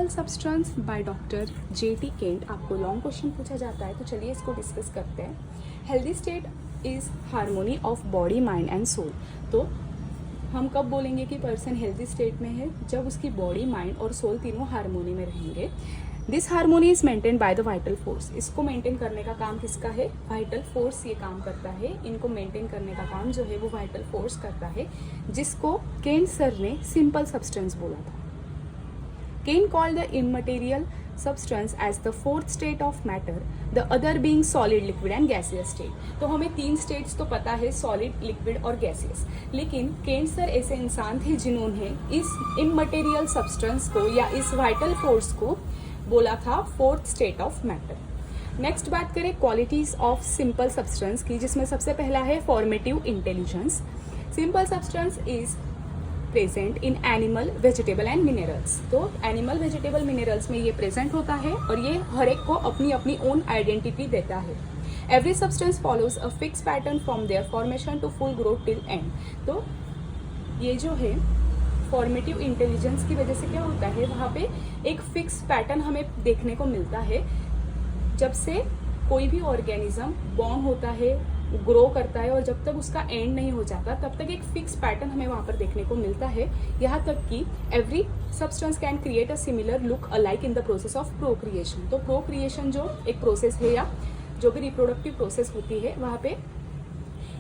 Simple substance by doctor J.T. Kent. आपको long question पूछा जाता है तो चलिए इसको डिस्कस करते हैं। Healthy state is harmony of body, mind and soul. तो हम कब बोलेंगे कि पर्सन हेल्दी स्टेट में है? जब उसकी बॉडी, माइंड और सोल तीनों हार्मोनी में रहेंगे। This harmony is maintain by the vital force. इसको मेंटेन करने का काम किसका है? वाइटल फोर्स ये काम करता है। इनको मेंटेन करने का काम जो है वो वाइटल फोर्स करता है, जिसको केंट सर ने सिंपल सब्सटेंस बोला था। Kane called the immaterial substance as the fourth state of matter, the other being solid, liquid and gaseous state। तो हमें तीन स्टेट्स तो पता है, सॉलिड, लिक्विड और गैसियस। लेकिन केंट सर ऐसे इंसान थे जिन्होंने इस इमटेरियल सब्सटेंस को या इस वाइटल फोर्स को बोला था fourth state of matter. Next बात करें क्वालिटीज ऑफ सिंपल सब्सटेंस की, जिसमें सबसे पहला है formative intelligence. Simple substance is present in animal, vegetable and minerals. तो एनिमल, वेजिटेबल, मिनरल्स में ये प्रेजेंट होता है और ये हर एक को अपनी अपनी ओन आइडेंटिटी देता है। Every substance follows a fix pattern from their formation to full growth till end. तो ये जो है फॉर्मेटिव इंटेलिजेंस की वजह से क्या होता है, वहाँ पे एक फिक्स पैटर्न हमें देखने को मिलता है। जब से कोई भी ऑर्गेनिज्म बॉर्न होता है, ग्रो करता है और जब तक उसका एंड नहीं हो जाता तब तक एक फिक्स पैटर्न हमें वहाँ पर देखने को मिलता है। यहाँ तक कि every substance can create a similar look alike in the process of procreation. तो प्रोक्रिएशन जो एक प्रोसेस है या जो भी रिप्रोडक्टिव प्रोसेस होती है, वहाँ पे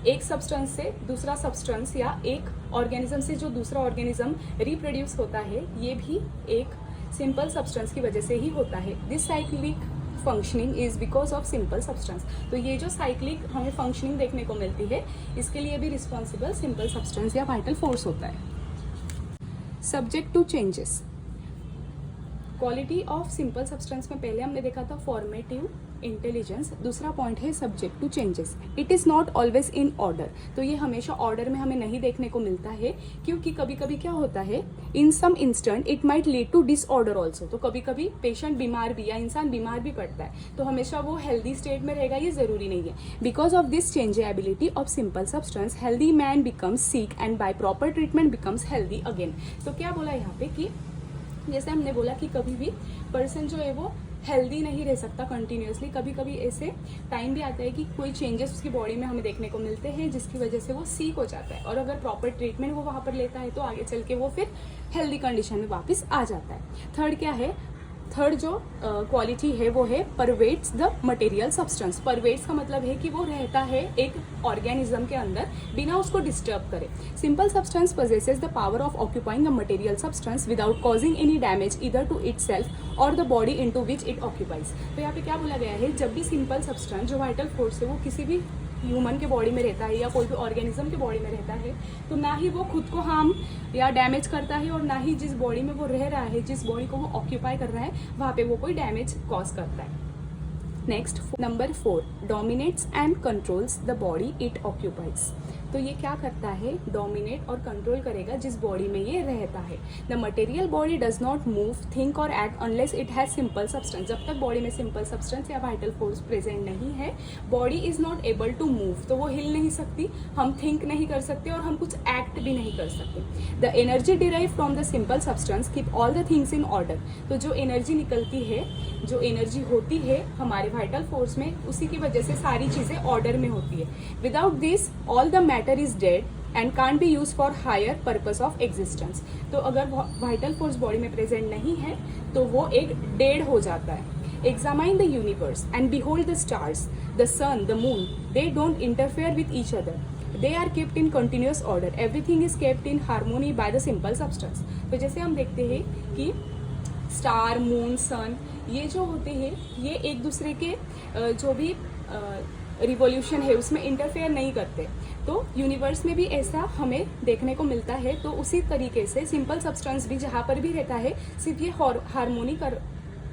एक सब्सटेंस से दूसरा सब्सटेंस या एक ऑर्गेनिज्म से जो दूसरा ऑर्गेनिज्म रिप्रोड्यूस होता है, ये भी एक सिंपल सब्सटेंस की वजह से ही होता है। This cyclic functioning is because of simple substance. तो ये जो साइक्लिक हमें फंक्शनिंग देखने को मिलती है, इसके लिए भी रिस्पॉन्सिबल सिंपल सब्सटेंस या वाइटल फोर्स होता है। Subject to changes. Quality of simple substance में पहले हमने देखा था फॉर्मेटिव इंटेलिजेंस, दूसरा पॉइंट है subject to changes. It is not always in order. तो ये हमेशा ऑर्डर में हमें नहीं देखने को मिलता है, क्योंकि कभी कभी क्या होता है, in some instant it might lead to disorder also. तो कभी कभी पेशेंट बीमार भी या इंसान बीमार भी पड़ता है, तो हमेशा वो हेल्दी स्टेट में रहेगा ये जरूरी नहीं है। Because of this changeability of simple substance, healthy man becomes sick and by proper treatment becomes healthy again. तो क्या बोला यहाँ पे कि जैसे हमने बोला कि कभी भी पर्सन जो है वो हेल्दी नहीं रह सकता कंटिन्यूसली। कभी कभी ऐसे टाइम भी आता है कि कोई चेंजेस उसकी बॉडी में हमें देखने को मिलते हैं, जिसकी वजह से वो सीक हो जाता है, और अगर प्रॉपर ट्रीटमेंट वो वहाँ पर लेता है तो आगे चल के वो फिर हेल्दी कंडीशन में वापस आ जाता है। थर्ड क्या है? थर्ड जो क्वालिटी है वो है pervades the material substance. Pervades का मतलब है कि वो रहता है एक ऑर्गेनिज्म के अंदर बिना उसको डिस्टर्ब करे। Simple substance possesses the power of occupying a material substance without causing any damage इधर टू इटसेल्फ और the body into which it occupies. तो यहाँ पे क्या बोला गया है, जब भी सिंपल सब्सटेंस जो वाइटल फोर्स है वो किसी भी ह्यूमन के बॉडी में रहता है या कोई भी ऑर्गेनिज्म के बॉडी में रहता है, तो ना ही वो खुद को हार्म या डैमेज करता है और ना ही जिस बॉडी में वो रह रहा है, जिस बॉडी को वो ऑक्यूपाई कर रहा है, वहाँ पे वो कोई डैमेज कॉज करता है। Next number 4, dominates and controls the body it occupies. तो ये क्या करता है? डोमिनेट और कंट्रोल करेगा जिस बॉडी में ये रहता है। The material body does not move, think और act unless it has simple substance. जब तक बॉडी में सिंपल सब्सटेंस या वाइटल फोर्स प्रेजेंट नहीं है, body is not able to move. तो वो हिल नहीं सकती, हम थिंक नहीं कर सकते और हम कुछ एक्ट भी नहीं कर सकते। The energy derive from the simple substance keep all the things in order. तो जो एनर्जी निकलती है, जो एनर्जी होती है हमारे वाइटल फोर्स में, उसी की वजह से सारी चीजें ऑर्डर में होती है। Without this all the matter is dead and can't be use for higher purpose of existence. तो अगर वाइटल फोर्स बॉडी में प्रेजेंट नहीं है तो वो एक डेड हो जाता है। Examine the universe and behold the stars, the sun, the moon, they don't interfere with each other, they are kept in continuous order, everything is kept in harmony by the simple substance। तो जैसे हम देखते हैं कि star, moon, सन, ये जो होते हैं ये एक दूसरे के जो भी रिवोल्यूशन है उसमें इंटरफेयर नहीं करते। तो यूनिवर्स में भी ऐसा हमें देखने को मिलता है। तो उसी तरीके से सिंपल सब्सटेंस भी जहाँ पर भी रहता है, सिर्फ ये हार्मोनी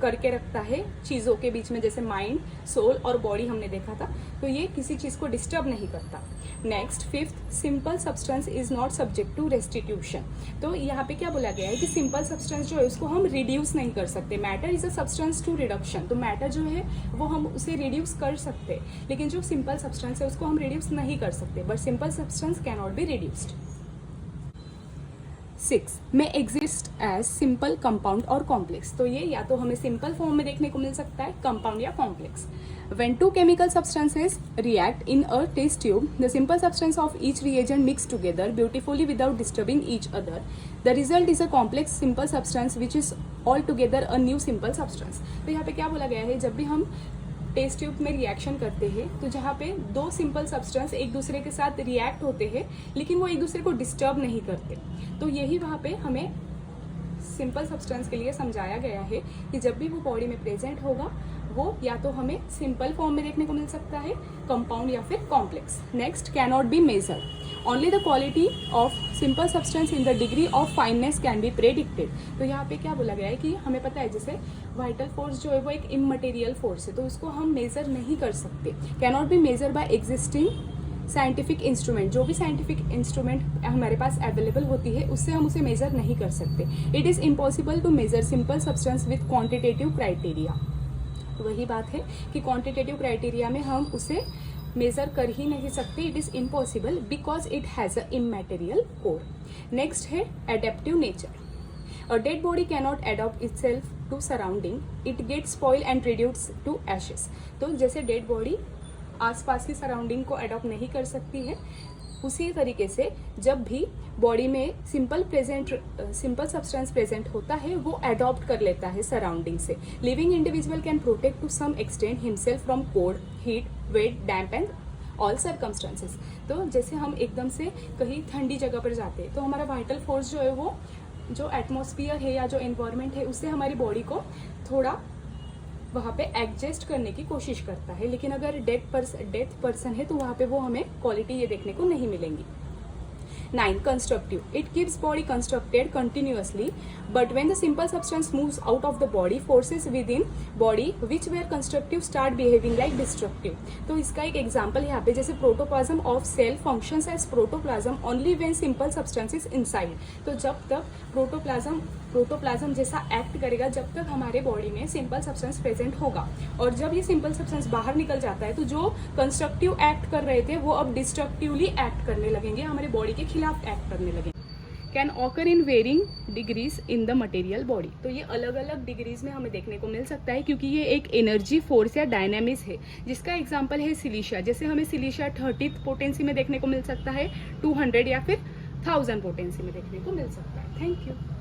करके रखता है चीज़ों के बीच में, जैसे माइंड, सोल और बॉडी हमने देखा था। तो ये किसी चीज़ को डिस्टर्ब नहीं करता। Next 5th, simple substance is not subject to restitution. तो यहाँ पे क्या बोला गया है कि सिंपल सब्सटेंस जो है उसको हम रिड्यूस नहीं कर सकते। Matter is a substance to reduction. तो मैटर जो है वो हम उसे रिड्यूस कर सकते, लेकिन जो सिंपल सब्सटेंस है उसको हम रिड्यूस नहीं कर सकते। But simple substance can not be reduced. 6 में एग्जिस्ट एज सिंपल, कंपाउंड और कॉम्प्लेक्स। तो ये या तो हमें सिंपल फॉर्म में देखने को मिल सकता है, कंपाउंड या complex. When two chemical substances react in a test tube, the simple substance of each reagent mix together beautifully without disturbing each other. The result is a complex simple substance which is altogether a new simple substance. तो यहाँ पे क्या बोला गया है, जब भी हम टेस्ट ट्यूब में रिएक्शन करते हैं तो जहाँ पे दो सिंपल सब्सटेंस एक दूसरे के साथ रिएक्ट होते हैं लेकिन वो एक दूसरे को डिस्टर्ब नहीं करते, तो यही वहाँ पे हमें सिंपल सब्सटेंस के लिए समझाया गया है कि जब भी वो बॉडी में प्रेजेंट होगा वो या तो हमें सिंपल फॉर्म में देखने को मिल सकता है, कंपाउंड या फिर complex. Next, cannot be measured. Only the quality of simple substance in the degree of fineness can be predicted. तो यहाँ पे क्या बोला गया है कि हमें पता है जैसे वाइटल फोर्स जो है वो एक इममटेरियल फोर्स है, तो उसको हम मेजर नहीं कर सकते। Cannot be measure by existing scientific instrument. जो भी साइंटिफिक इंस्ट्रूमेंट हमारे पास अवेलेबल होती है उससे हम उसे मेजर नहीं कर सकते। It is impossible to measure simple substance with quantitative criteria. तो वही बात है कि क्वांटिटेटिव क्राइटेरिया में हम उसे मेजर कर ही नहीं सकते, it is impossible because it has a immaterial core. Next है adaptive nature. A dead body cannot adopt itself to surrounding, it get spoil and reduce to ashes. तो जैसे डेड बॉडी आसपास की सराउंडिंग को अडॉप्ट नहीं कर सकती है, उसी तरीके से जब भी बॉडी में सिंपल सब्सटेंस प्रेजेंट होता है वो अडॉप्ट कर लेता है सराउंडिंग से। Living individual can protect to some extent himself from cold, heat, wet, damp and all circumstances. तो जैसे हम एकदम से कहीं ठंडी जगह पर जाते हैं तो हमारा वाइटल फोर्स जो है वो जो एटमॉस्फियर है या जो एनवायरनमेंट है उससे हमारी बॉडी को थोड़ा वहाँ पे एडजस्ट करने की कोशिश करता है, लेकिन अगर डेथ पर्सन है तो वहाँ पे वो हमें क्वालिटी ये देखने को नहीं मिलेंगी। 9. Constructive. It keeps body constructed continuously, but when the simple substance moves out of the body, forces within body which were constructive start behaving like destructive. तो इसका एक एग्जाम्पल यहाँ पे जैसे protoplasm of cell functions as protoplasm only when simple substance is inside. तो जब तक protoplasm जैसा एक्ट करेगा जब तक हमारे बॉडी में सिंपल सब्सटेंस प्रेजेंट होगा, और जब ये सिंपल सब्सटेंस बाहर निकल जाता है तो जो कंस्ट्रक्टिव एक्ट कर रहे थे वो अब डिस्ट्रक्टिवली एक्ट करने लगेंगे, हमारे बॉडी के खिलाफ एक्ट करने लगेंगे। Can occur in varying degrees in the material body. तो ये अलग अलग डिग्रीज में हमें देखने को मिल सकता है क्योंकि ये एक एनर्जी फोर्स या डायनेमिक्स है, जिसका एग्जांपल है सिलिशिया। जैसे हमें सिलिशिया 30th पोटेंसी में देखने को मिल सकता है, 200 या फिर 1000 पोटेंसी में देखने को मिल सकता है। Thank you.